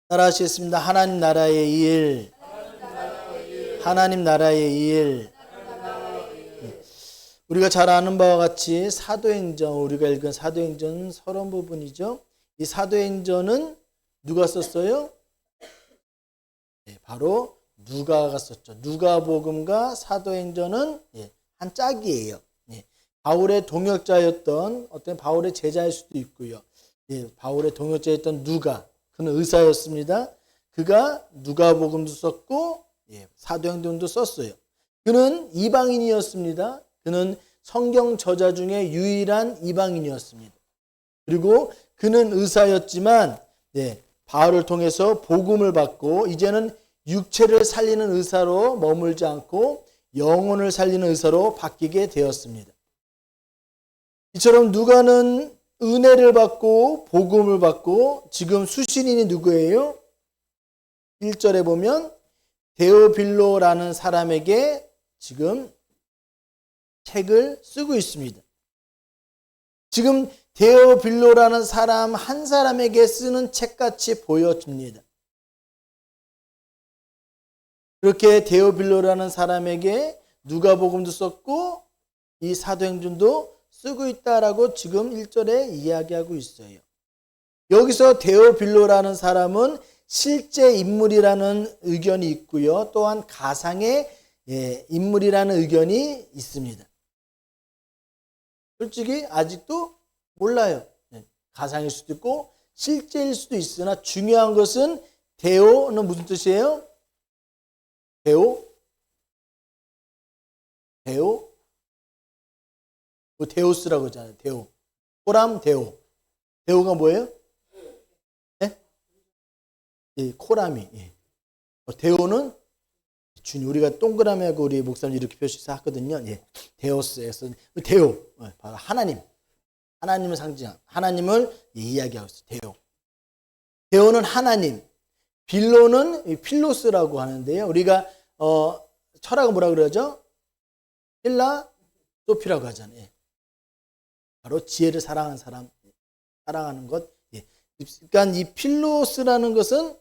따라하시겠습니다. 하나님 나라의 일. 하나님 나라의 일. 우리가 잘 아는 바와 같이 사도행전, 우리가 읽은 사도행전은 서론 부분이죠. 이 사도행전은 누가 썼어요? 네, 바로 누가가 썼죠. 누가복음과 사도행전은 한 짝이에요. 바울의 동역자였던 어떤 바울의 제자일 수도 있고요. 바울의 동역자였던 누가, 그는 의사였습니다. 그가 누가복음도 썼고 사도행전도 썼어요. 그는 이방인이었습니다. 그는 성경 저자 중에 유일한 이방인이었습니다. 그리고 그는 의사였지만 바울을 통해서 복음을 받고 이제는 육체를 살리는 의사로 머물지 않고 영혼을 살리는 의사로 바뀌게 되었습니다. 이처럼 누가는 은혜를 받고 복음을 받고 지금 수신인이 누구예요? 1절에 보면 데오빌로라는 사람에게 지금 책을 쓰고 있습니다. 지금 데오빌로라는 사람 한 사람에게 쓰는 책같이 보여집니다. 그렇게 데오빌로라는 사람에게 누가복음도 썼고 이 사도행전도 쓰고 있다라고 지금 1절에 이야기하고 있어요. 여기서 데오빌로라는 사람은 실제 인물이라는 의견이 있고요. 또한 가상의 인물이라는 의견이 있습니다. 솔직히 아직도 몰라요. 가상일 수도 있고 실제일 수도 있으나 중요한 것은 데오는 무슨 뜻이에요? 데오스라고 하잖아요. 데오. 코람 데오. 데오가 뭐예요? 코람이. 데오는 주님, 우리가 동그라미하고 우리 목사님 이렇게 표시해서 하거든요. 데오스에서 데오, 바로 하나님. 하나님을 상징한 하나님을 이야기하고 있어요. 데오. 데오는 하나님. 빌로는 필로스라고 하는데요. 우리가 철학은 뭐라 그러죠? 필라소피라고 하잖아요. 바로 지혜를 사랑하는 사람, 사랑하는 것. 그러니까 이 필로스라는 것은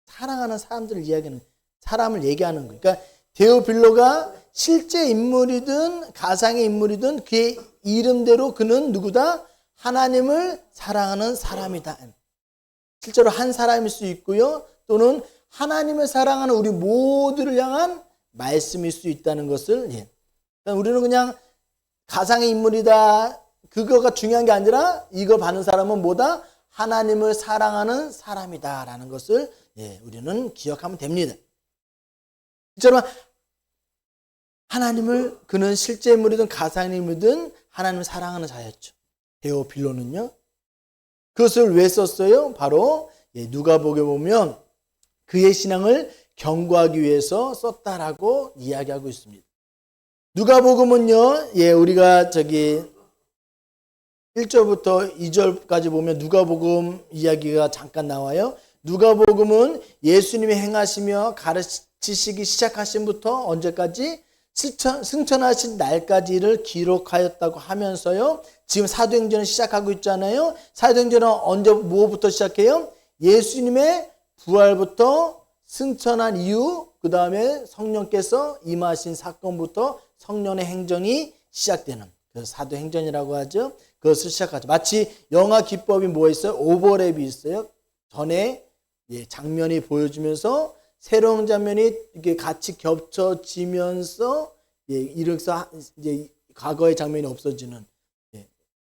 사랑하는 사람들을 이야기하는, 사람을 얘기하는 거예요. 그러니까 데오빌로가 실제 인물이든 가상의 인물이든 그의 이름대로 그는 누구다? 하나님을 사랑하는 사람이다. 실제로 한 사람일 수 있고요. 또는 하나님을 사랑하는 우리 모두를 향한 말씀일 수 있다는 것을 그러니까 우리는 그냥 가상의 인물이다. 그거가 중요한 게 아니라 이거 받는 사람은 뭐다? 하나님을 사랑하는 사람이다라는 것을 우리는 기억하면 됩니다. 실제로 하나님을 그는 실제 인물이든 가상의 인물이든 하나님을 사랑하는 자였죠. 데오빌로는요. 그것을 왜 썼어요? 바로 누가복음에 보면 그의 신앙을 경고하기 위해서 썼다라고 이야기하고 있습니다. 누가복음은요. 우리가 1절부터 2절까지 보면 누가복음 이야기가 잠깐 나와요. 누가복음은 예수님이 행하시며 가르치시기 시작하신부터 언제까지? 승천하신 날까지를 기록하였다고 하면서요. 지금 사도행전을 시작하고 있잖아요. 사도행전은 언제 뭐부터 시작해요? 예수님의 부활부터 승천한 이후 그 다음에 성령께서 임하신 사건부터 성령의 행정이 시작되는 그래서 사도행전이라고 하죠. 그것을 시작하죠. 마치 영화 기법이 뭐 있어요? 오버랩이 있어요. 전에 장면이 보여주면서 새로운 장면이 이게 같이 겹쳐지면서 이렇게서 이제 과거의 장면이 없어지는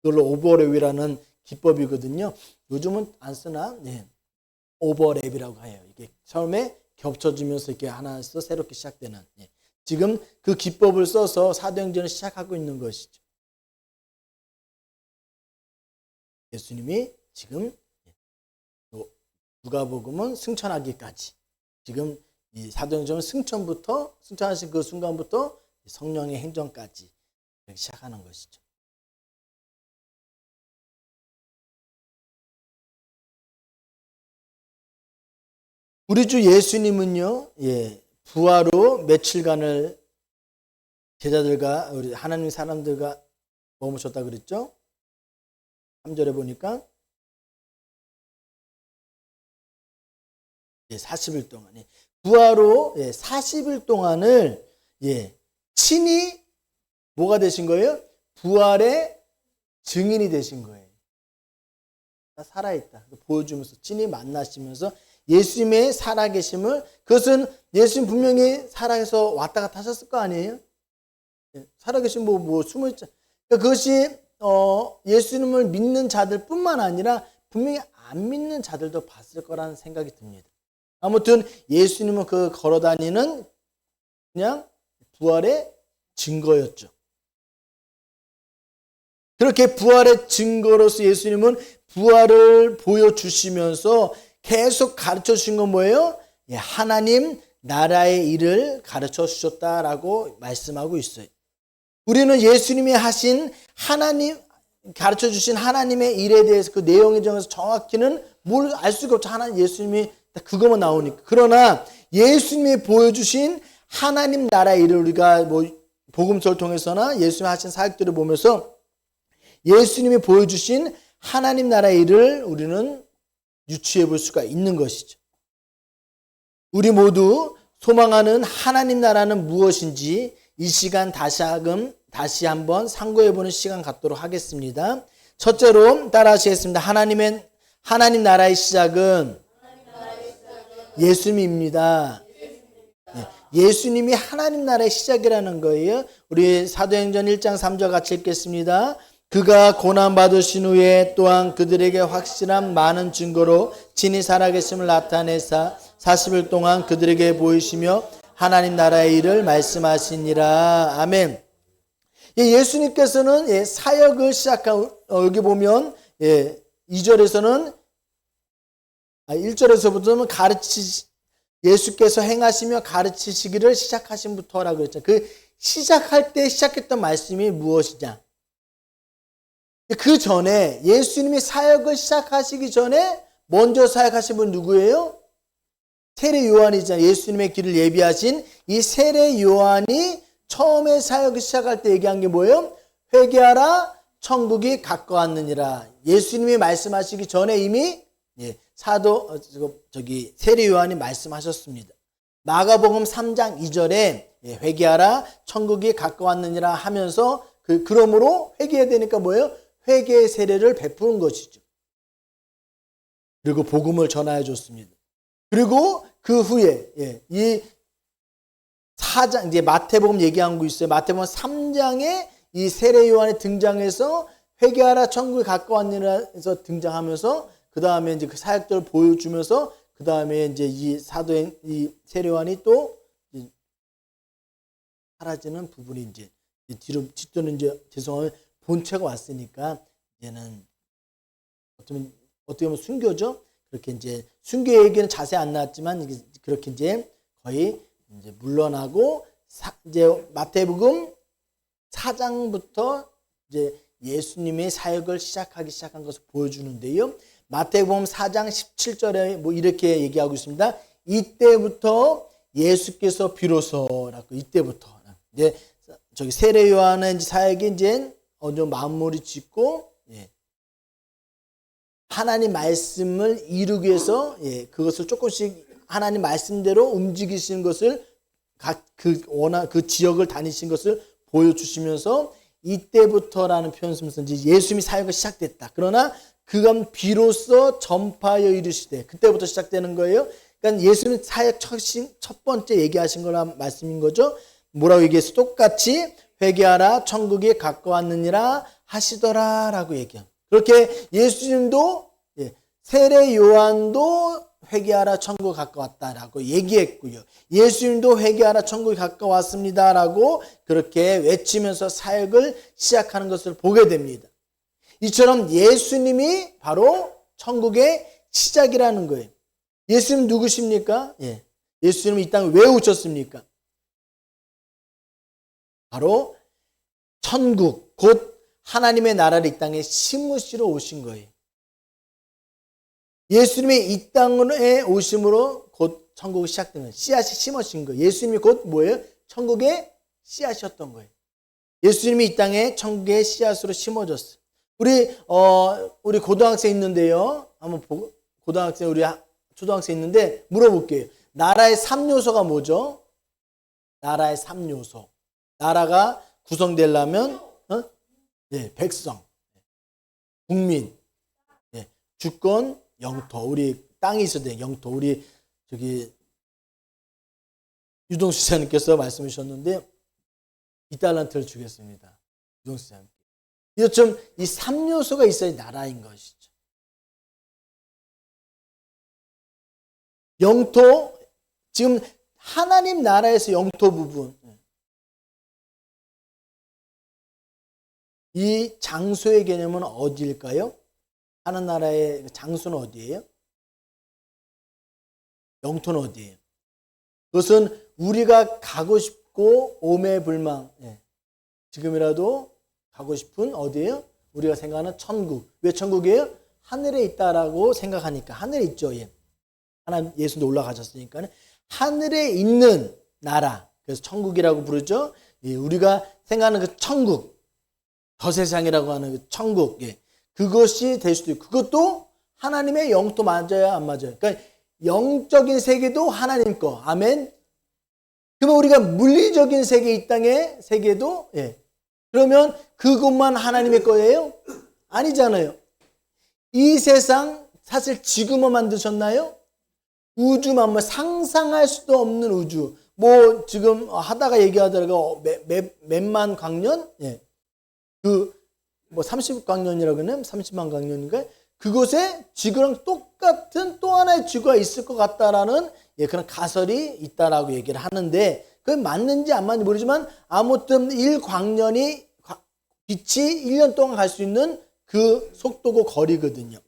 그걸로 오버랩이라는 기법이거든요. 요즘은 안 쓰나? 오버랩이라고 해요. 이게 처음에 겹쳐지면서 이렇게 하나에서 새롭게 시작되는. 지금 그 기법을 써서 사도행전을 시작하고 있는 것이죠. 예수님이 지금 누가복음은 승천하기까지 지금 이 사도행전은 승천하신 그 순간부터 성령의 행정까지 시작하는 것이죠. 우리 주 예수님은요, 부활 후 며칠간을 제자들과 우리 하나님 사람들과 머무셨다 그랬죠? 3절에 보니까 40일 동안. 부활로 40일 동안을 친히 뭐가 되신 거예요? 부활의 증인이 되신 거예요. 살아있다. 보여주면서 친히 만나시면서 예수님의 살아계심을, 그것은 예수님 분명히 살아서 왔다 갔다 하셨을 거 아니에요? 살아계신 뭐 숨어있죠. 그러니까 그것이 예수님을 믿는 자들 뿐만 아니라 분명히 안 믿는 자들도 봤을 거라는 생각이 듭니다. 아무튼 예수님은 그 걸어다니는 그냥 부활의 증거였죠. 그렇게 부활의 증거로서 예수님은 부활을 보여주시면서 계속 가르쳐 주신 건 뭐예요? 하나님 나라의 일을 가르쳐 주셨다라고 말씀하고 있어요. 우리는 예수님이 하신 하나님, 가르쳐 주신 하나님의 일에 대해서 그 내용에 정해서 정확히는 뭘 알 수가 없죠. 하나님, 예수님이 그것만 나오니까. 그러나 예수님이 보여주신 하나님 나라의 일을 우리가 뭐 복음서를 통해서나 예수님이 하신 사역들을 보면서 예수님이 보여주신 하나님 나라의 일을 우리는 유추해 볼 수가 있는 것이죠. 우리 모두 소망하는 하나님 나라는 무엇인지 이 시간 다시 한번 상고해 보는 시간 갖도록 하겠습니다. 첫째로 따라하시겠습니다. 하나님 나라의 시작은 예수님입니다. 예수님이 하나님 나라의 시작이라는 거예요. 우리 사도행전 1장 3절 같이 읽겠습니다. 그가 고난받으신 후에 또한 그들에게 확실한 많은 증거로 친히 살아계심을 나타내사 40일 동안 그들에게 보이시며 하나님 나라의 일을 말씀하시니라. 아멘. 예수님께서는 사역을 시작한, 여기 보면 2절에서는 1절에서부터는 예수께서 행하시며 가르치시기를 시작하신부터라고 그랬죠. 그 시작할 때 시작했던 말씀이 무엇이냐? 그 전에 예수님이 사역을 시작하시기 전에 먼저 사역하신 분 누구예요? 세례 요한이잖아요. 예수님의 길을 예비하신 이 세례 요한이 처음에 사역을 시작할 때 얘기한 게 뭐예요? 회개하라, 천국이 가까웠느니라. 예수님이 말씀하시기 전에 이미 세례 요한이 말씀하셨습니다. 마가복음 3장 2절에 회개하라, 천국이 가까웠느니라 하면서 그러므로 회개해야 되니까 뭐예요? 회개의 세례를 베푸는 것이죠. 그리고 복음을 전하여 줬습니다. 그리고 그 후에 이 4장, 이제 마태복음 얘기한 거 있어요. 마태복음 3장에 이 세례 요한이 등장해서 회개하라, 천국이 가까웠느니라 해서 등장하면서 그 다음에 이제 그 사역들을 보여주면서 그 다음에 이제 이 세례 요한이 또 사라지는 부분이 이제 뒤로는 이제 죄송하면 본체가 왔으니까 이제는 어떻게 보면 순교죠. 그렇게 이제 순교 얘기는 자세히 안 나왔지만 그렇게 이제 거의 이제 물러나고 이제 마태복음 4장부터 이제 예수님의 사역을 시작한 것을 보여주는데요. 마태복음 4장 17절에 뭐 이렇게 얘기하고 있습니다. 이때부터 예수께서 비로소라고 이때부터 이제 저기 세례 요한의 사역이 이제 어느 마무리 짓고 하나님 말씀을 이루기 위해서 그것을 조금씩 하나님 말씀대로 움직이시는 것을 그 지역을 다니신 것을 보여주시면서 이때부터라는 표현 쓰면서 이제 예수님이 사역을 시작됐다. 그러나 그건 비로소 전파하여 이르시되 그때부터 시작되는 거예요. 그러니까 예수님 사역 첫 번째 얘기하신 거란 말씀인 거죠. 뭐라고 얘기해서 똑같이 회개하라, 천국이 가까웠느니라 하시더라라고 얘기합니다. 그렇게 예수님도 세례 요한도 회개하라, 천국 가까웠다라고 얘기했고요. 예수님도 회개하라, 천국이 가까웠습니다라고 그렇게 외치면서 사역을 시작하는 것을 보게 됩니다. 이처럼 예수님이 바로 천국의 시작이라는 거예요. 예수님 누구십니까? 예수님은 이 땅에 왜 오셨습니까? 바로 천국, 곧 하나님의 나라를 이 땅에 심으시러 오신 거예요. 예수님의 이 땅에 오심으로 곧 천국이 시작된 거예요. 씨앗이 심어진 거예요. 예수님이 곧 뭐예요? 천국의 씨앗이었던 거예요. 예수님이 이 땅에 천국의 씨앗으로 심어졌어요. 우리 고등학생 있는데요. 한번 고등학생 우리 초등학생 있는데 물어볼게요. 나라의 3요소가 뭐죠? 나라의 3요소. 나라가 구성되려면 백성, 국민, 주권, 영토. 우리 땅이 있어야 돼. 영토. 우리 유동수 지사님께서 말씀해 주셨는데 2달란트를 주겠습니다. 유동수 지사님. 이거 좀 이 3요소가 있어야 나라인 것이죠. 영토, 지금 하나님 나라에서 영토 부분, 이 장소의 개념은 어디일까요? 하나님 나라의 장소는 어디예요? 영토는 어디예요? 그것은 우리가 가고 싶고 오매불망, 지금이라도 가고 싶은 어디예요? 우리가 생각하는 천국. 왜 천국이에요? 하늘에 있다라고 생각하니까. 하늘에 있죠. 하나님 예수님도 올라가셨으니까 하늘에 있는 나라. 그래서 천국이라고 부르죠. 우리가 생각하는 그 천국, 저 세상이라고 하는 그 천국. 그것이 될 수도 있고, 그것도 하나님의 영토 맞아요, 안 맞아요? 그러니까 영적인 세계도 하나님 거. 아멘. 그러면 우리가 물리적인 세계, 이 땅의 세계도 그러면 그것만 하나님의 거예요? 아니잖아요. 이 세상 사실 지구만 만드셨나요? 우주 만물, 상상할 수도 없는 우주. 뭐 지금 하다가 얘기하더라고 몇만 광년? 뭐 30광년이라고 하면 30만 광년인가? 그곳에 지구랑 똑같은 또 하나의 지구가 있을 것 같다라는 그런 가설이 있다라고 얘기를 하는데, 그게 맞는지 안 맞는지 모르지만 아무튼 1광년이 빛이 1년 동안 갈 수 있는 그 속도고 거리거든요.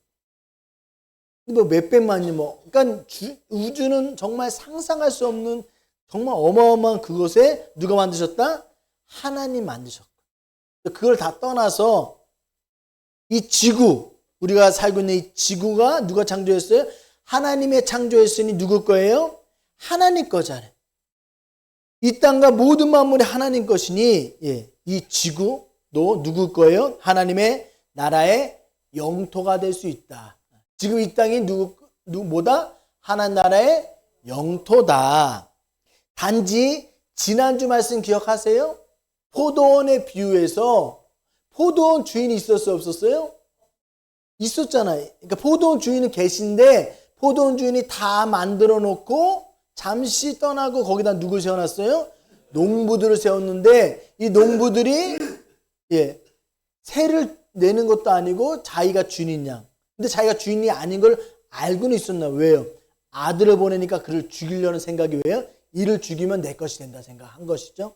뭐 몇백만이 그러니까 우주는 정말 상상할 수 없는 정말 어마어마한 그곳에 누가 만드셨다? 하나님 만드셨고. 그걸 다 떠나서 이 지구, 우리가 살고 있는 이 지구가 누가 창조했어요? 하나님의 창조했으니 누구 거예요? 하나님 거잖아요. 이 땅과 모든 만물이 하나님 것이니 이 지구도 누구 거예요? 하나님의 나라의 영토가 될 수 있다. 지금 이 땅이 뭐다? 하나님 나라의 영토다. 단지 지난주 말씀 기억하세요? 포도원의 비유에서 포도원 주인이 있었어요, 없었어요? 있었잖아요. 그러니까 포도원 주인은 계신데 포도원 주인이 다 만들어 놓고 잠시 떠나고 거기다 누굴 세워놨어요? 농부들을 세웠는데 이 농부들이 세를 내는 것도 아니고 자기가 주인인 양. 근데 자기가 주인이 아닌 걸 알고는 있었나? 왜요? 아들을 보내니까 그를 죽이려는 생각이 왜요? 이를 죽이면 내 것이 된다 생각한 것이죠.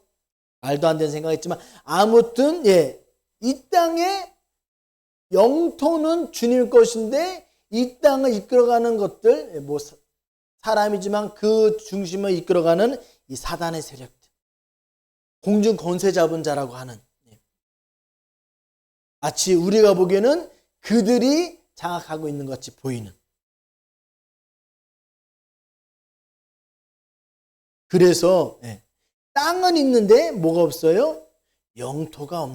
말도 안 되는 생각했지만 아무튼 이 땅의 영토는 주님 것인데 이 땅을 이끌어가는 것들, 뭐 사람이지만 그 중심을 이끌어가는 이 사단의 세력들, 공중 권세 잡은 자라고 하는, 마치 우리가 보기에는 그들이 장악하고 있는 것 같이 보이는. 그래서 땅은 있는데 뭐가 없어요? 영토가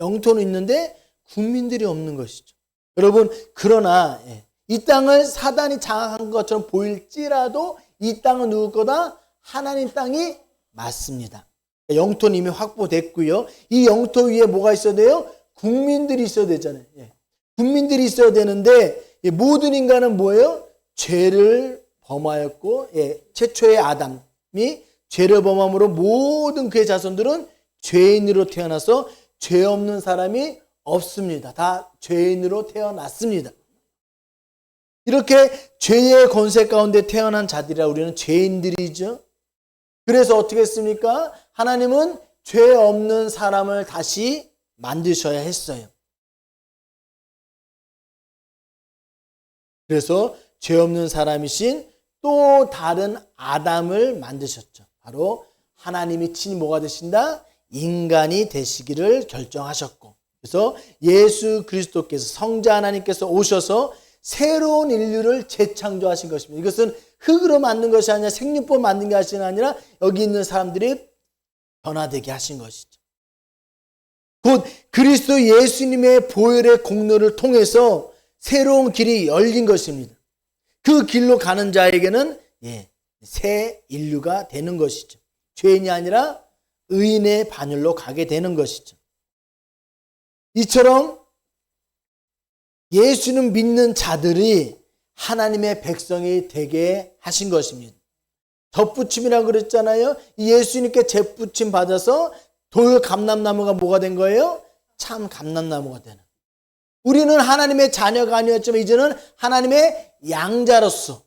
영토는 있는데 국민들이 없는 것이죠. 여러분, 그러나 이 땅을 사단이 장악한 것처럼 보일지라도 이 땅은 누구 거다? 하나님 땅이 맞습니다. 영토는 이미 확보됐고요. 이 영토 위에 뭐가 있어야 돼요? 국민들이 있어야 되잖아요. 국민들이 있어야 되는데 모든 인간은 뭐예요? 죄를 범하였고 최초의 아담이 죄를 범함으로 모든 그의 자손들은 죄인으로 태어나서 죄 없는 사람이 없습니다. 다 죄인으로 태어났습니다. 이렇게 죄의 권세 가운데 태어난 자들이라 우리는 죄인들이죠. 그래서 어떻게 했습니까? 하나님은 죄 없는 사람을 다시 만드셔야 했어요. 그래서 죄 없는 사람이신 또 다른 아담을 만드셨죠. 바로 하나님이 친히 뭐가 되신다? 인간이 되시기를 결정하셨고, 그래서 예수 그리스도께서, 성자 하나님께서 오셔서 새로운 인류를 재창조하신 것입니다. 이것은 흙으로 만든 것이 아니라 생육법 만든 것이 아니라 여기 있는 사람들이 변화되게 하신 것이죠. 곧 그리스도 예수님의 보혈의 공로를 통해서 새로운 길이 열린 것입니다. 그 길로 가는 자에게는 새 인류가 되는 것이죠. 죄인이 아니라 의인의 반열로 가게 되는 것이죠. 이처럼 예수는 믿는 자들이 하나님의 백성이 되게 하신 것입니다. 덧붙임이라고 그랬잖아요. 예수님께 재붙임 받아서 돌 감람나무가 뭐가 된 거예요? 참 감람나무가 되는. 우리는 하나님의 자녀가 아니었지만 이제는 하나님의 양자로서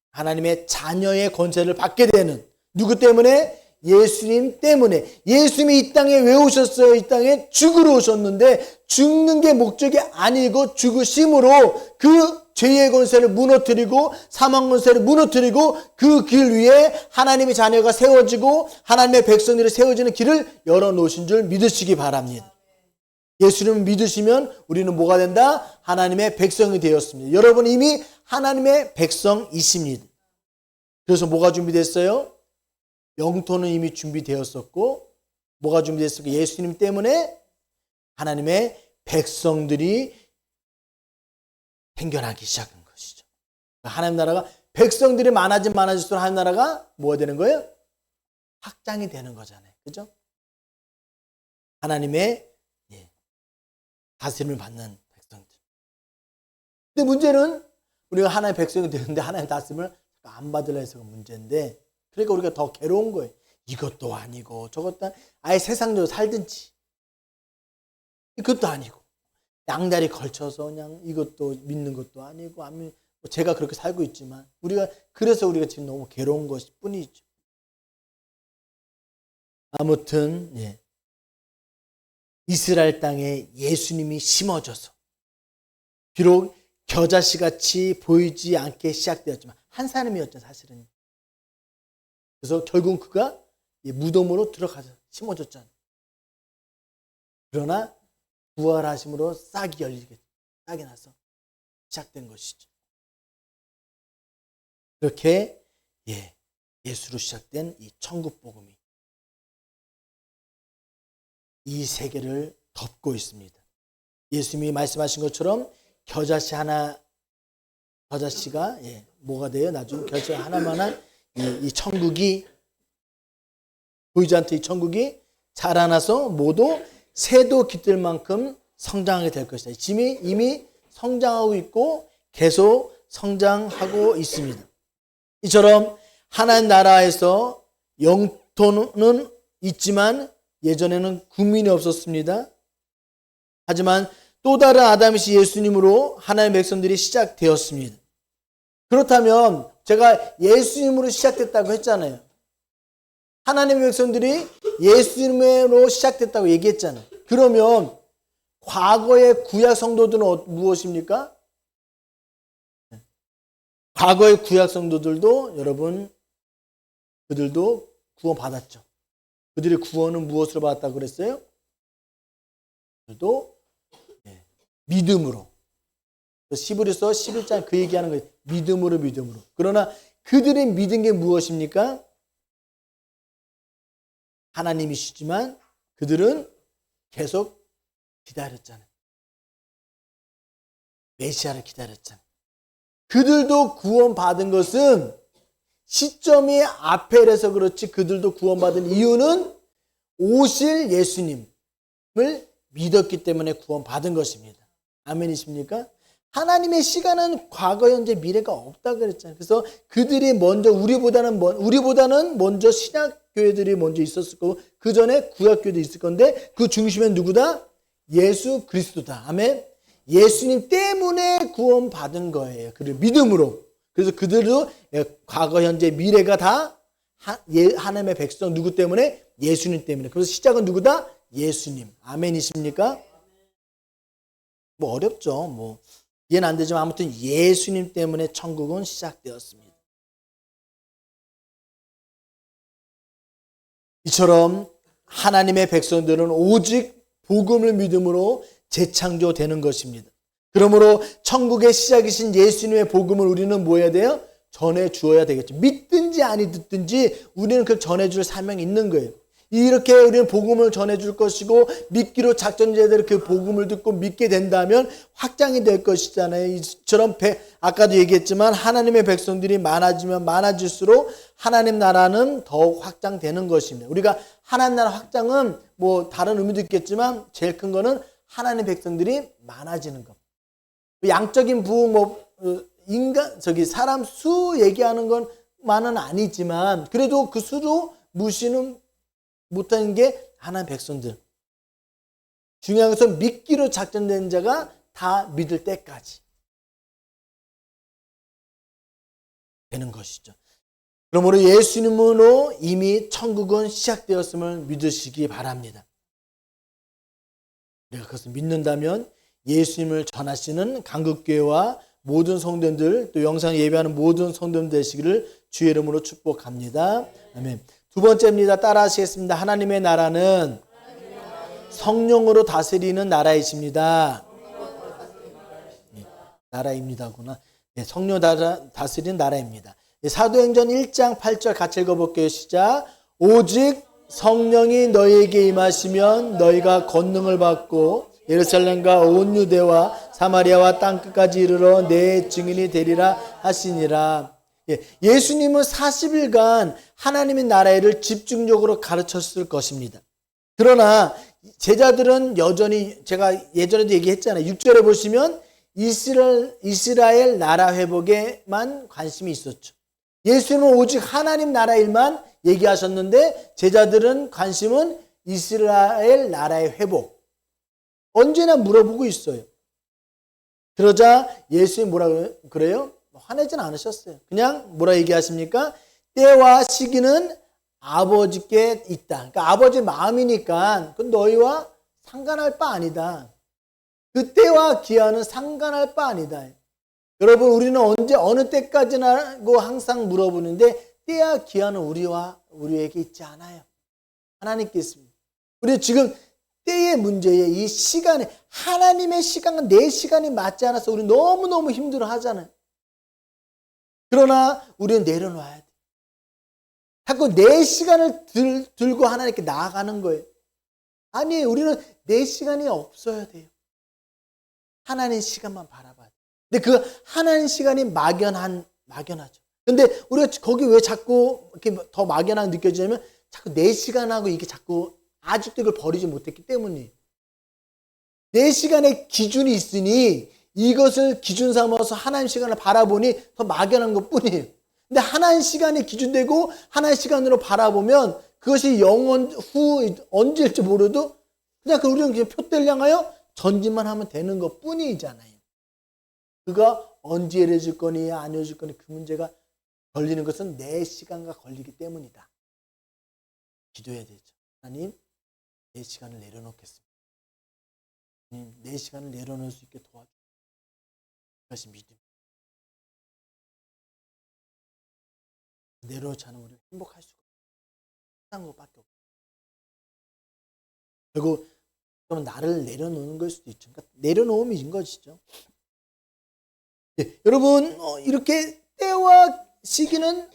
하나님의 자녀의 권세를 받게 되는, 누구 때문에? 예수님 때문에. 예수님이 이 땅에 왜 오셨어요? 이 땅에 죽으러 오셨는데 죽는 게 목적이 아니고 죽으심으로 그 죄의 권세를 무너뜨리고 사망 권세를 무너뜨리고 그 길 위에 하나님의 자녀가 세워지고 하나님의 백성들이 세워지는 길을 열어놓으신 줄 믿으시기 바랍니다. 예수님을 믿으시면 우리는 뭐가 된다? 하나님의 백성이 되었습니다. 여러분 이미 하나님의 백성이십니다. 그래서 뭐가 준비됐어요? 영토는 이미 준비되었었고, 뭐가 준비됐을까? 예수님 때문에 하나님의 백성들이 생겨나기 시작한 것이죠. 하나님 나라가 백성들이 많아질수록 하나님 나라가 뭐가 되는 거예요? 확장이 되는 거잖아요. 그죠? 하나님의 다스림을 받는 백성들. 근데 문제는 우리가 하나님의 백성이 되는데 하나님의 다스림을 안 받으려 해서가 문제인데, 그러니까 우리가 더 괴로운 거예요. 이것도 아니고 저것도 아니고, 아예 세상적으로 살든지 이것도 아니고 양다리 걸쳐서 그냥 이것도 믿는 것도 아니고 제가 그렇게 살고 있지만 그래서 우리가 지금 너무 괴로운 것일 뿐이죠. 아무튼 이스라엘 땅에 예수님이 심어져서 비록 겨자씨같이 보이지 않게 시작되었지만 한 사람이었죠, 사실은. 그래서 결국 그가 무덤으로 들어가서 심어졌잖아요. 그러나 부활하심으로 싹이 나서 시작된 것이죠. 그렇게 예수로 시작된 이 천국 복음이 이 세계를 덮고 있습니다. 예수님이 말씀하신 것처럼 겨자씨가 뭐가 돼요? 나중에 겨자씨 하나만한 이 천국이 보이지 않던 이 천국이 자라나서 모두 새도 깃들 만큼 성장하게 될 것이다. 이미 성장하고 있고 계속 성장하고 있습니다. 이처럼 하나님 나라에서 영토는 있지만 예전에는 국민이 없었습니다. 하지만 또 다른 아담이시 예수님으로 하나님의 백성들이 시작되었습니다. 그렇다면 제가 예수님으로 시작됐다고 했잖아요. 하나님의 백성들이 예수님으로 시작됐다고 얘기했잖아요. 그러면 과거의 구약 성도들은 무엇입니까? 과거의 구약 성도들도 여러분 그들도 구원 받았죠. 그들의 구원은 무엇으로 받았다고 그랬어요? 그들도 믿음으로. 히브리서 11장 그 얘기하는 거예요. 믿음으로. 그러나 그들의 믿은 게 무엇입니까? 하나님이시지만 그들은 계속 기다렸잖아요. 메시아를 기다렸잖아요. 그들도 구원받은 것은 시점이 앞에라서 그렇지 그들도 구원받은 이유는 오실 예수님을 믿었기 때문에 구원받은 것입니다. 아멘이십니까? 하나님의 시간은 과거, 현재, 미래가 없다 그랬잖아요. 그래서 그들이 먼저 우리보다는 먼저 신약교회들이 먼저 있었을 거고 그 전에 구약교회도 있을 건데 그 중심엔 누구다? 예수 그리스도다. 아멘. 예수님 때문에 구원받은 거예요. 그를 믿음으로. 그래서 그들도 과거, 현재, 미래가 다 하나님의 백성 누구 때문에? 예수님 때문에. 그래서 시작은 누구다? 예수님. 아멘이십니까? 뭐 어렵죠. 뭐 이해는 안 되지만 아무튼 예수님 때문에 천국은 시작되었습니다. 이처럼 하나님의 백성들은 오직 복음을 믿음으로 재창조되는 것입니다. 그러므로 천국의 시작이신 예수님의 복음을 우리는 뭐 해야 돼요? 전해 주어야 되겠죠. 믿든지 아니 듣든지 우리는 그걸 전해 줄 사명이 있는 거예요. 이렇게 우리는 복음을 전해줄 것이고 믿기로 작전제대로 그 복음을 듣고 믿게 된다면 확장이 될 것이잖아요. 이처럼 아까도 얘기했지만 하나님의 백성들이 많아지면 많아질수록 하나님 나라는 더욱 확장되는 것입니다. 우리가 하나님 나라 확장은 뭐 다른 의미도 있겠지만 제일 큰 거는 하나님 백성들이 많아지는 것. 양적인 부흥 사람 수 얘기하는 것만은 아니지만 그래도 그 수도 무시는 못하는 게 하나님 백성들. 중요한 것은 믿기로 작전된 자가 다 믿을 때까지 되는 것이죠. 그러므로 예수님으로 이미 천국은 시작되었음을 믿으시기 바랍니다. 우리가 그것을 믿는다면 예수님을 전하시는 강국교회와 모든 성도들 또 영상 예배하는 모든 성도들 되시기를 주의 이름으로 축복합니다. 아멘. 두 번째입니다. 따라 하시겠습니다. 하나님의 나라는 성령으로 다스리는 나라이십니다. 나라입니다구나. 성령 다스리는 나라입니다. 사도행전 1장 8절 같이 읽어볼게요. 시작. 오직 성령이 너희에게 임하시면 너희가 권능을 받고 예루살렘과 온 유대와 사마리아와 땅끝까지 이르러 내 증인이 되리라 하시니라. 예수님은 40일간 하나님의 나라를 집중적으로 가르쳤을 것입니다. 그러나 제자들은 여전히 제가 예전에도 얘기했잖아요. 6절에 보시면 이스라엘 나라 회복에만 관심이 있었죠. 예수님은 오직 하나님 나라 일만 얘기하셨는데 제자들은 관심은 이스라엘 나라의 회복. 언제나 물어보고 있어요. 그러자 예수님 뭐라 그래요? 화내진 않으셨어요. 그냥 뭐라 얘기하십니까? 때와 시기는 아버지께 있다. 그러니까 아버지 마음이니까 그건 너희와 상관할 바 아니다. 그 때와 기한은 상관할 바 아니다. 여러분 우리는 언제 어느 때까지나고 항상 물어보는데 때와 기한은 우리에게 있지 않아요. 하나님께 있습니다. 우리 지금 때의 문제에 이 시간에 하나님의 시간과 내 시간이 맞지 않아서 우리 너무너무 힘들어 하잖아요. 그러나 우리는 내려놔야 돼. 자꾸 내 시간을 들고 하나님께 나아가는 거예요. 아니, 우리는 내 시간이 없어야 돼요. 하나님의 시간만 바라봐야 돼. 근데 그 하나님 시간이 막연하죠. 근데 우리가 거기 왜 자꾸 이렇게 더 막연하게 느껴지냐면 자꾸 내 시간하고 이게 자꾸 아직도 이걸 버리지 못했기 때문이에요. 내 시간에 기준이 있으니 이것을 기준 삼아서 하나님 시간을 바라보니 더 막연한 것 뿐이에요. 근데 하나님 시간이 기준되고 하나님 시간으로 바라보면 그것이 영원 후 언제일지 모르도 그냥 우리는 그냥 표대를 향하여 전진만 하면 되는 것 뿐이잖아요. 그가 언제 이루어질 거니 안 이루어질 거니 그 문제가 걸리는 것은 내 시간과 걸리기 때문이다. 기도해야 되죠. 하나님, 내 시간을 내려놓겠습니다. 하나님, 내 시간을 내려놓을 수 있게 도와주세요. 그것이 믿음. 내려놓지 않으면 우리가 행복할 수가 없는 것밖에 없어요. 그리고 그러면 나를 내려놓는 걸 수도 있죠. 그러니까 내려놓음인 것이죠. 네, 여러분 이렇게 때와 시기는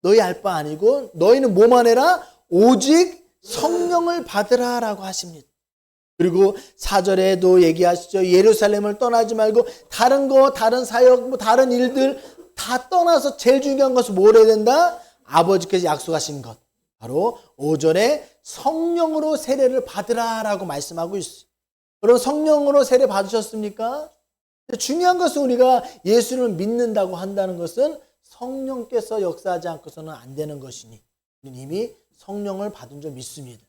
너희 알 바 아니고 너희는 뭐만 해라? 오직 성령을 받으라라고 하십니다. 그리고 4절에도 얘기하시죠. 예루살렘을 떠나지 말고 다른 사역, 다른 일들 다 떠나서 제일 중요한 것은 뭘 해야 된다? 아버지께서 약속하신 것. 바로 5절에 성령으로 세례를 받으라라고 말씀하고 있어요. 그럼 성령으로 세례 받으셨습니까? 중요한 것은 우리가 예수를 믿는다고 한다는 것은 성령께서 역사하지 않고서는 안 되는 것이니 우리는 이미 성령을 받은 줄 믿습니다.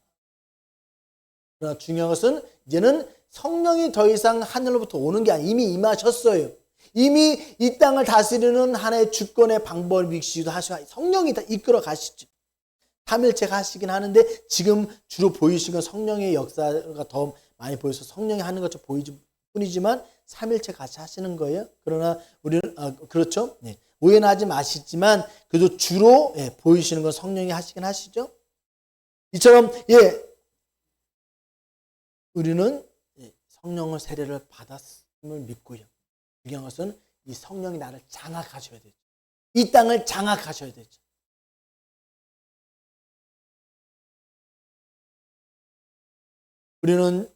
그러나 중요한 것은 이제는 성령이 더 이상 하늘로부터 오는 게 아니라 이미 임하셨어요. 이미 이 땅을 다스리는 하나의 주권의 방법을 미시기도 하시고 성령이 다 이끌어 가시죠. 삼일체가 하시긴 하는데 지금 주로 보이시는 성령의 역사가 더 많이 보여서 성령이 하는 것처럼 보이지 뿐이지만 삼일체 같이 하시는 거예요. 그러나 우리는 그렇죠. 네. 오해는 하지 마시지만 그래도 주로 보이시는 건 성령이 하시긴 하시죠. 이처럼 우리는 성령의 세례를 받았음을 믿고요. 중요한 것은 이 성령이 나를 장악하셔야 되죠. 이 땅을 장악하셔야 되죠. 우리는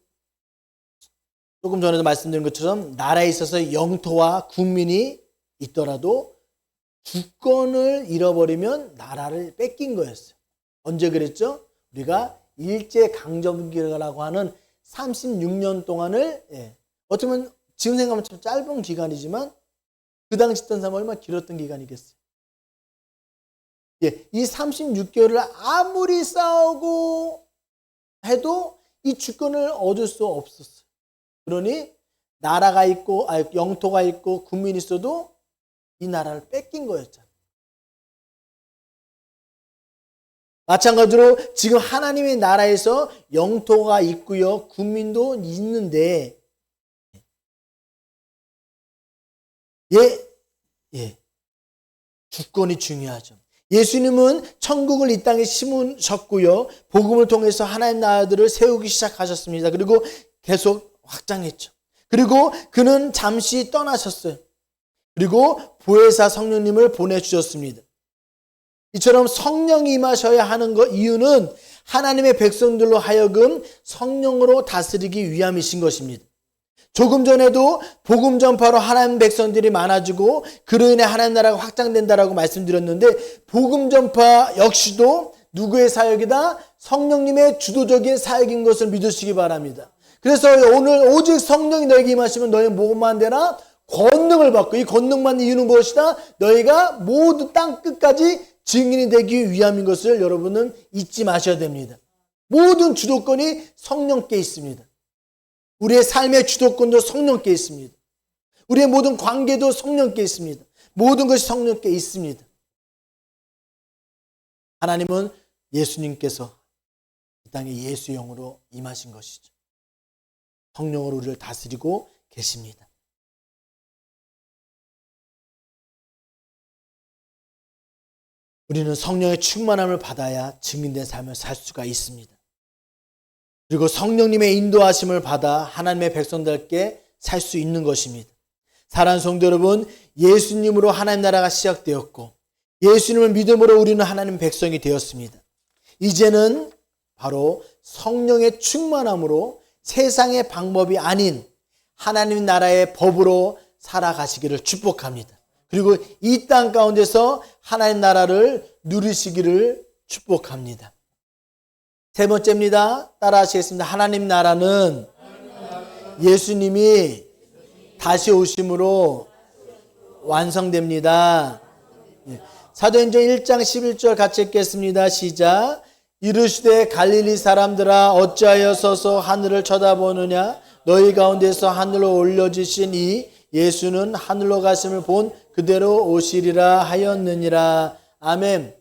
조금 전에도 말씀드린 것처럼 나라에 있어서 영토와 국민이 있더라도 주권을 잃어버리면 나라를 뺏긴 거였어요. 언제 그랬죠? 우리가 일제강점기라고 하는 36년 동안을 어떻게 보면 지금 생각하면 참 짧은 기간이지만 그 당시 있던 사람 얼마나 길었던 기간이겠어요. 이 36개월을 아무리 싸우고 해도 이 주권을 얻을 수 없었어요. 그러니 나라가 있고 영토가 있고 국민이 있어도 이 나라를 뺏긴 거였잖아요. 마찬가지로 지금 하나님의 나라에서 영토가 있고요, 국민도 있는데 주권이 중요하죠. 예수님은 천국을 이 땅에 심으셨고요, 복음을 통해서 하나님 나라들을 세우기 시작하셨습니다. 그리고 계속 확장했죠. 그리고 그는 잠시 떠나셨어요. 그리고 보혜사 성령님을 보내주셨습니다. 이처럼 성령이 임하셔야 하는 이유는 하나님의 백성들로 하여금 성령으로 다스리기 위함이신 것입니다. 조금 전에도 복음 전파로 하나님 백성들이 많아지고 그로 인해 하나님 나라가 확장된다라고 말씀드렸는데, 복음 전파 역시도 누구의 사역이다? 성령님의 주도적인 사역인 것을 믿으시기 바랍니다. 그래서 오늘 오직 성령이 너에게 임하시면 너희 뭐만 되나? 권능을 받고, 이 권능 받는 이유는 무엇이다? 너희가 모두 땅 끝까지 증인이 되기 위함인 것을 여러분은 잊지 마셔야 됩니다. 모든 주도권이 성령께 있습니다. 우리의 삶의 주도권도 성령께 있습니다. 우리의 모든 관계도 성령께 있습니다. 모든 것이 성령께 있습니다. 하나님은 예수님께서 이 땅에 예수 영으로 임하신 것이죠. 성령으로 우리를 다스리고 계십니다. 우리는 성령의 충만함을 받아야 증인된 삶을 살 수가 있습니다. 그리고 성령님의 인도하심을 받아 하나님의 백성들께 살 수 있는 것입니다. 사랑하는 성도 여러분, 예수님으로 하나님 나라가 시작되었고 예수님을 믿음으로 우리는 하나님 백성이 되었습니다. 이제는 바로 성령의 충만함으로 세상의 방법이 아닌 하나님 나라의 법으로 살아가시기를 축복합니다. 그리고 이 땅 가운데서 하나님 나라를 누리시기를 축복합니다. 세 번째입니다. 따라 하시겠습니다. 하나님 나라는 예수님이 다시 오심으로 완성됩니다. 사도행전 1장 11절 같이 읽겠습니다. 시작. 이르시되 갈릴리 사람들아 어찌하여 서서 하늘을 쳐다보느냐? 너희 가운데서 하늘로 올려지신 이 예수는 하늘로 가심을 본 그대로 오시리라 하였느니라. 아멘.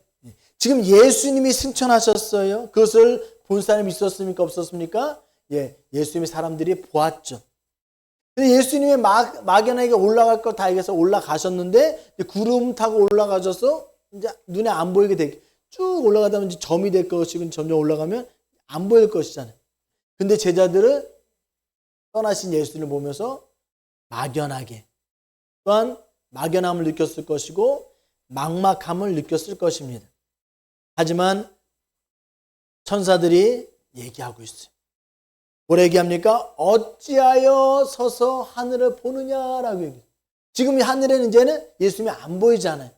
지금 예수님이 승천하셨어요. 그것을 본 사람이 있었습니까? 없었습니까? 예수님의 사람들이 보았죠. 예수님이 막연하게 올라갈 걸 다 알겠어 올라가셨는데 구름 타고 올라가셔서 이제 눈에 안 보이게 되게 쭉 올라가다 보면 점이 될 것이고 점점 올라가면 안 보일 것이잖아요. 근데 제자들은 떠나신 예수님을 보면서 막연하게 또한 막연함을 느꼈을 것이고 막막함을 느꼈을 것입니다. 하지만 천사들이 얘기하고 있어요. 뭐라 얘기합니까? 어찌하여 서서 하늘을 보느냐라고 얘기해요. 지금 이 하늘에는 이제는 예수님이 안 보이잖아요.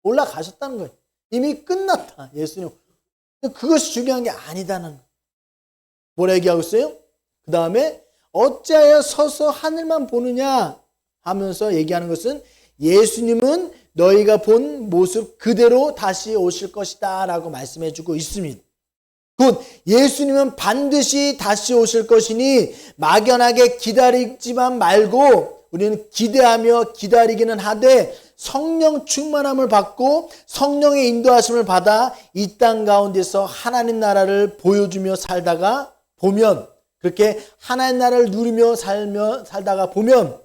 올라가셨다는 거예요. 이미 끝났다. 예수님. 그것이 중요한 게 아니다는 거예요. 뭐라 얘기하고 있어요? 그 다음에 어찌하여 서서 하늘만 보느냐 하면서 얘기하는 것은 예수님은 너희가 본 모습 그대로 다시 오실 것이다 라고 말씀해주고 있습니다. 곧 예수님은 반드시 다시 오실 것이니 막연하게 기다리지만 말고 우리는 기대하며 기다리기는 하되 성령 충만함을 받고 성령의 인도하심을 받아 이 땅 가운데서 하나님 나라를 보여주며 살다가 보면, 그렇게 하나님 나라를 누리며 살다가 보면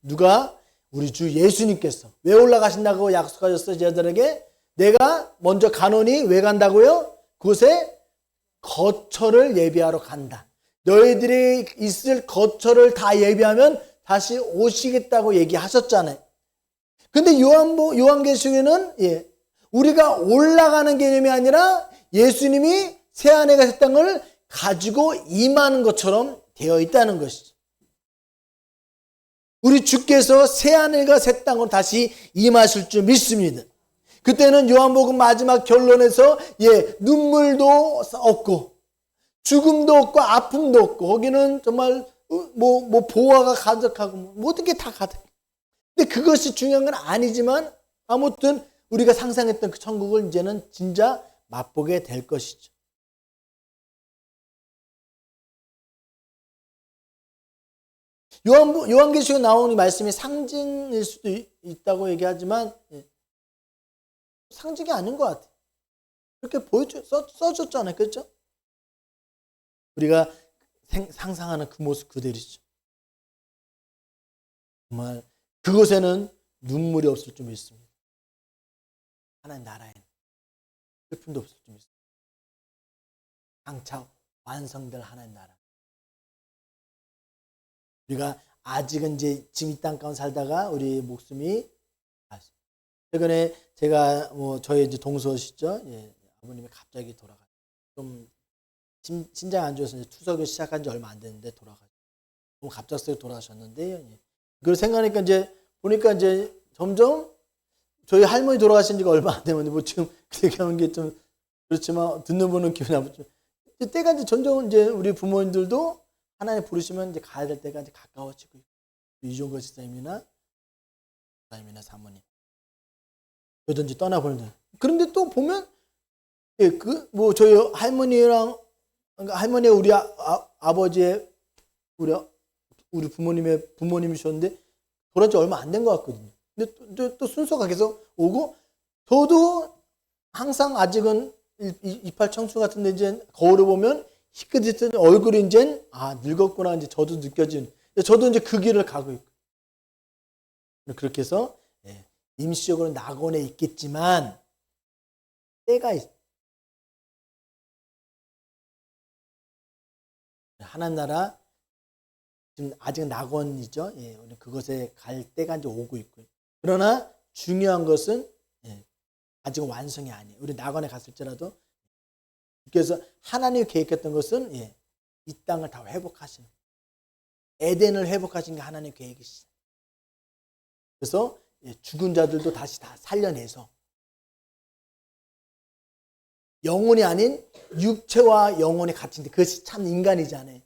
누가? 우리 주 예수님께서 왜 올라가신다고 약속하셨어요? 제자들에게 내가 먼저 가노니 왜 간다고요? 그곳에 거처를 예비하러 간다. 너희들이 있을 거처를 다 예비하면 다시 오시겠다고 얘기하셨잖아요. 근데 요한계시록에는 우리가 올라가는 개념이 아니라 예수님이 새하늘에 가셨다는 걸 가지고 임하는 것처럼 되어 있다는 것이죠. 우리 주께서 새하늘과 새 땅으로 다시 임하실 줄 믿습니다. 그때는 요한복음 마지막 결론에서 눈물도 없고 죽음도 없고 아픔도 없고 거기는 정말 보화가 가득하고 모든 게 다 가득해. 근데 그것이 중요한 건 아니지만 아무튼 우리가 상상했던 그 천국을 이제는 진짜 맛보게 될 것이죠. 요한계시록에 나오는 말씀이 상징일 수도 있다고 얘기하지만 상징이 아닌 것 같아요. 그렇게 써줬잖아요. 그렇죠? 우리가 상상하는 그 모습 그대로죠. 정말 그곳에는 눈물이 없을 줄 믿습니다. 하나님 나라에는 슬픔도 없을 줄 믿습니다. 장차 완성될 하나님 나라. 우리가 아직은 이제 지금 이 땅 가운데 살다가 우리 목숨이 최근에 제가 저희 이제 동서시죠. 아버님이 갑자기 돌아가요. 좀 신장 안 좋아서 이제 투석을 시작한 지 얼마 안 됐는데 돌아가요. 너무 갑작스레 돌아가셨는데 그걸 생각하니까 이제 보니까 이제 점점 저희 할머니 돌아가신 지가 얼마 안 되는데 지금 그 얘기하는 게 좀 그렇지만 듣는 분은 기분이 나쁘죠. 때가 이제 점점 이제 우리 부모님들도 하나님 부르시면 이제 가야 될 때가 이제 가까워지고 있고 이종걸 집사님이나 사모님 저도 이제 떠나보는. 그런데 또 보면 저희 할머니랑 할머니가 우리 아버지의 우리 부모님의 부모님이셨는데 돌아온 지 얼마 안 된 것 같거든요. 근데 또 순서가 계속 오고 저도 항상 아직은 28 청춘 같은데 이제 거울을 보면 희끗희끗 얼굴이 이제 늙었구나 이제 저도 느껴지는. 저도 이제 그 길을 가고 있고 그렇게 해서 임시적으로 낙원에 있겠지만 때가 있어. 하나님 나라 지금 아직 낙원이죠. 우리 그것에 갈 때가 이제 오고 있고요. 그러나 중요한 것은 아직 완성이 아니에요. 우리 낙원에 갔을지라도 그래서 하나님이 계획했던 것은 이 땅을 다 회복하시는 에덴을 회복하신 게 하나님의 계획이시죠. 그래서 죽은 자들도 다시 다 살려내서 영혼이 아닌 육체와 영혼이 같은데 그것이 참 인간이잖아요.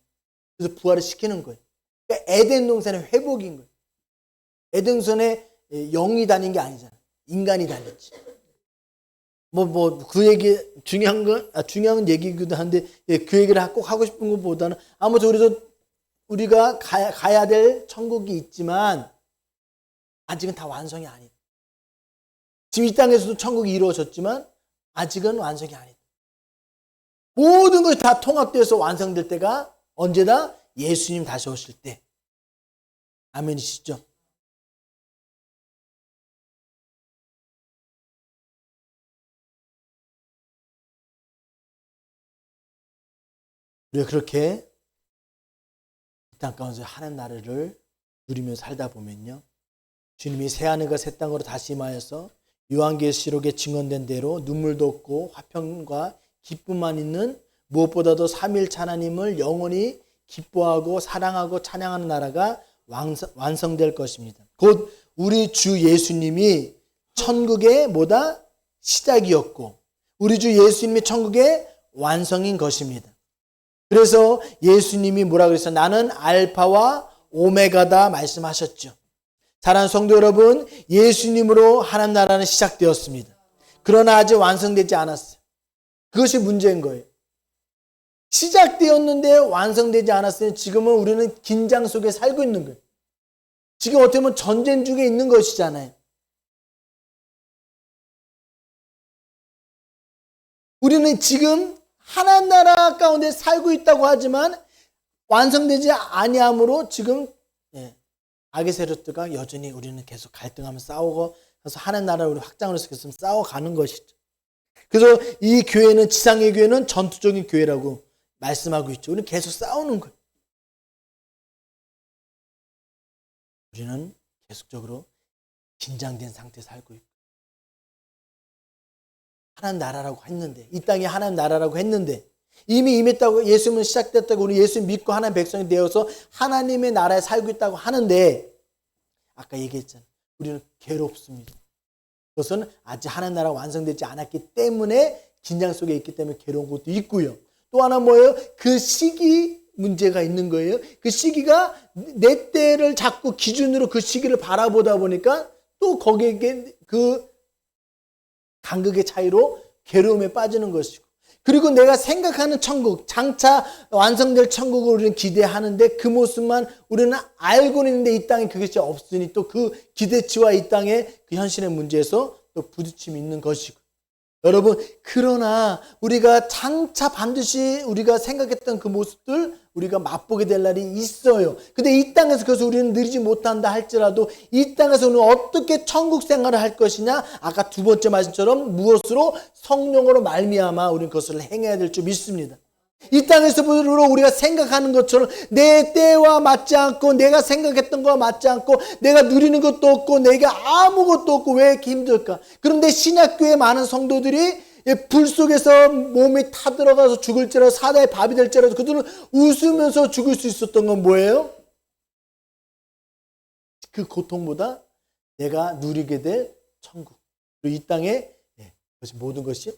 그래서 부활을 시키는 거예요. 그러니까 에덴 동산의 회복인 거예요. 에덴 동산에 영이 다닌 게 아니잖아요. 인간이 다녔지. 그 얘기 중요한 얘기이기도 한데 그 얘기를 꼭 하고 싶은 것보다는 아무튼 우리가 가야 될 천국이 있지만 아직은 다 완성이 아니다. 지금 이 땅에서도 천국이 이루어졌지만 아직은 완성이 아니다. 모든 것이 다 통합되어서 완성될 때가 언제다? 예수님 다시 오실 때. 아멘이시죠? 우리가 그렇게 이 땅 가운데 하나님 나라를 누리며 살다 보면요. 주님이 새하늘과 새 땅으로 다시 임하여서 요한계시록에 증언된 대로 눈물도 없고 화평과 기쁨만 있는 무엇보다도 삼위일체 하나님을 영원히 기뻐하고 사랑하고 찬양하는 나라가 완성될 것입니다. 곧 우리 주 예수님이 천국의 시작이었고 우리 주 예수님이 천국의 완성인 것입니다. 그래서 예수님이 뭐라고 그랬어요? 나는 알파와 오메가다 말씀하셨죠. 사랑하는 성도 여러분, 예수님으로 하나님 나라는 시작되었습니다. 그러나 아직 완성되지 않았어요. 그것이 문제인 거예요. 시작되었는데 완성되지 않았으니 지금은 우리는 긴장 속에 살고 있는 거예요. 지금 어떻게 보면 전쟁 중에 있는 것이잖아요. 우리는 지금 하나님 나라 가운데 살고 있다고 하지만 완성되지 아니함으로 지금 악의 세력들과 여전히 우리는 계속 갈등하면서 싸우고 그래서 하나님 나라를 우리 확장을 해서 계속 싸워가는 것이죠. 그래서 이 교회는 지상의 교회는 전투적인 교회라고 말씀하고 있죠. 우리는 계속 싸우는 거예요. 우리는 계속적으로 긴장된 상태에 살고 있고 하나님 나라라고 했는데 이 땅이 하나님 나라라고 했는데 이미 임했다고, 예수님은 시작됐다고, 우리 예수 믿고 하나님의 백성이 되어서 하나님의 나라에 살고 있다고 하는데, 아까 얘기했잖아요. 우리는 괴롭습니다. 그것은 아직 하나님 나라가 완성되지 않았기 때문에 긴장 속에 있기 때문에 괴로운 것도 있고요. 또 하나 뭐예요? 그 시기 문제가 있는 거예요. 그 시기가 내 때를 자꾸 기준으로 그 시기를 바라보다 보니까 또 거기에 그 간극의 차이로 괴로움에 빠지는 것이고, 그리고 내가 생각하는 천국, 장차 완성될 천국을 우리는 기대하는데 그 모습만 우리는 알고 있는데 이 땅에 그것이 없으니 또 그 기대치와 이 땅의 그 현실의 문제에서 또 부딪힘이 있는 것이고, 여러분, 그러나 우리가 장차 반드시 우리가 생각했던 그 모습들 우리가 맛보게 될 날이 있어요. 근데 이 땅에서 그것을 우리는 누리지 못한다 할지라도 이 땅에서 우리는 어떻게 천국 생활을 할 것이냐, 아까 두 번째 말씀처럼 무엇으로? 성령으로 말미암아 우리는 그것을 행해야 될 줄 믿습니다. 이 땅에서 우리가 생각하는 것처럼 내 때와 맞지 않고 내가 생각했던 거와 맞지 않고 내가 누리는 것도 없고 내가 아무것도 없고 왜 이렇게 힘들까? 그런데 신약교회 많은 성도들이 불 속에서 몸이 타들어가서 죽을지라도 사다의 밥이 될지라도 그들은 웃으면서 죽을 수 있었던 건 뭐예요? 그 고통보다 내가 누리게 될 천국, 그리고 이 땅에 모든 것이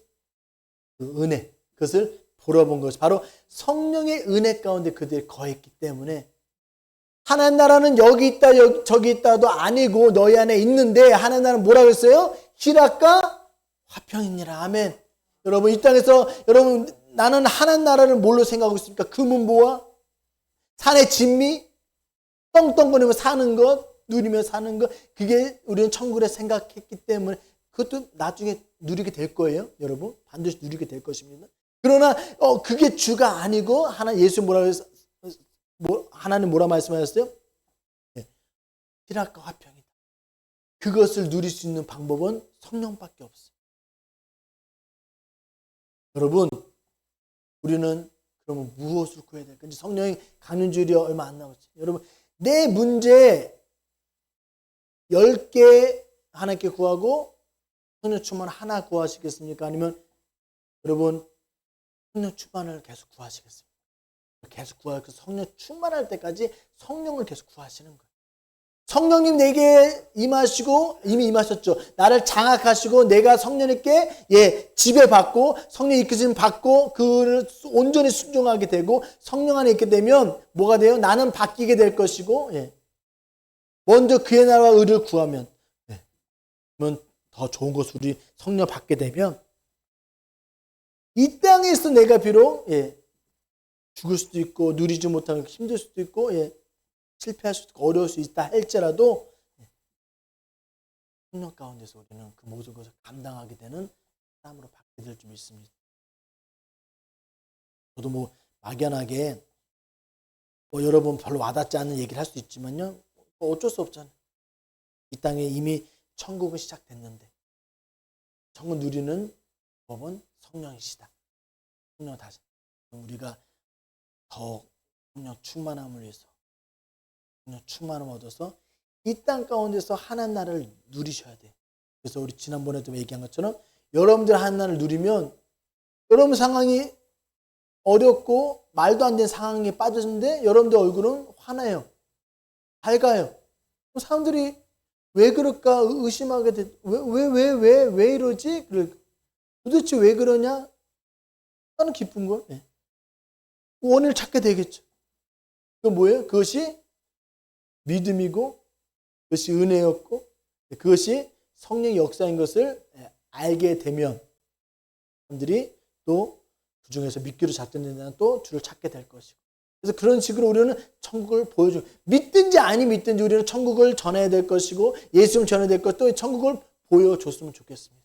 그 은혜, 그것을 보러 본 것이 바로 성령의 은혜 가운데 그들이 거했기 때문에, 하나님 나라는 여기 있다 저기 있다도 아니고 너희 안에 있는데, 하나님 나라는 뭐라고 했어요? 희락과 화평이니라. 아멘. 여러분, 이 땅에서 여러분, 나는 하나님 나라를 뭘로 생각하고 있습니까? 금은보화, 산의 진미, 떵떵거리며 사는 것, 누리며 사는 것, 그게 우리는 천국에 생각했기 때문에 그것도 나중에 누리게 될 거예요. 여러분, 반드시 누리게 될 것입니다. 그러나 그게 주가 아니고 예수 하나님 뭐라 말씀하셨어요? 희락과 화평이다. 그것을 누릴 수 있는 방법은 성령밖에 없어요. 여러분, 우리는 그러면 무엇을 구해야 될까? 이제 성령이 강림주일이 얼마 안 남았죠. 여러분, 내 문제 10개 하나님께 구하고 성령 충만 하나 구하시겠습니까? 아니면 여러분 성령 충만을 계속 구하시겠습니까? 계속 구하고 성령 충만할 때까지 성령을 계속 구하시는 거예요. 성령님 내게 임하시고, 이미 임하셨죠. 나를 장악하시고 내가 성령님께 지배받고 성령 이끄심 받고 그를 온전히 순종하게 되고 성령 안에 있게 되면 뭐가 돼요? 나는 바뀌게 될 것이고, 먼저 그의 나라와 의를 구하면 그러면 더 좋은 것을 우리 성령 받게 되면 이 땅에서 내가 비록 죽을 수도 있고 누리지 못하면 힘들 수도 있고 실패할 수도 있고 어려울 수 있다 할지라도 성령 가운데서 우리는 그 모든 것을 감당하게 되는 사람으로 바뀌게 될 줄 믿습니다. 저도 막연하게 여러분 별로 와닿지 않는 얘기를 할 수 있지만요, 어쩔 수 없잖아요. 이 땅에 이미 천국은 시작됐는데 천국 누리는 법은 성령이시다. 성령 다시 우리가 더 성령 충만함을 위해서 성령 충만함을 얻어서 이 땅 가운데서 하나님 나라를 누리셔야 돼. 그래서 우리 지난번에도 얘기한 것처럼 여러분들 하나님 나라를 누리면 여러분 상황이 어렵고 말도 안 되는 상황에 빠졌는데 여러분들 얼굴은 환해요. 밝아요. 사람들이 왜 그럴까 의심하게 돼. 왜 이러지? 도대체 왜 그러냐? 나는 기쁜 걸. 원인을 찾게 되겠죠. 그건 뭐예요? 그것이 믿음이고 그것이 은혜였고 그것이 성령의 역사인 것을 알게 되면 사람들이 또 그 중에서 믿기로 작정된다면 또 주를 찾게 될 것이고, 그래서 그런 식으로 우리는 천국을 보여줘. 믿든지 아니 믿든지 우리는 천국을 전해야 될 것이고 예수님을 전해야 될 것, 또 천국을 보여줬으면 좋겠습니다.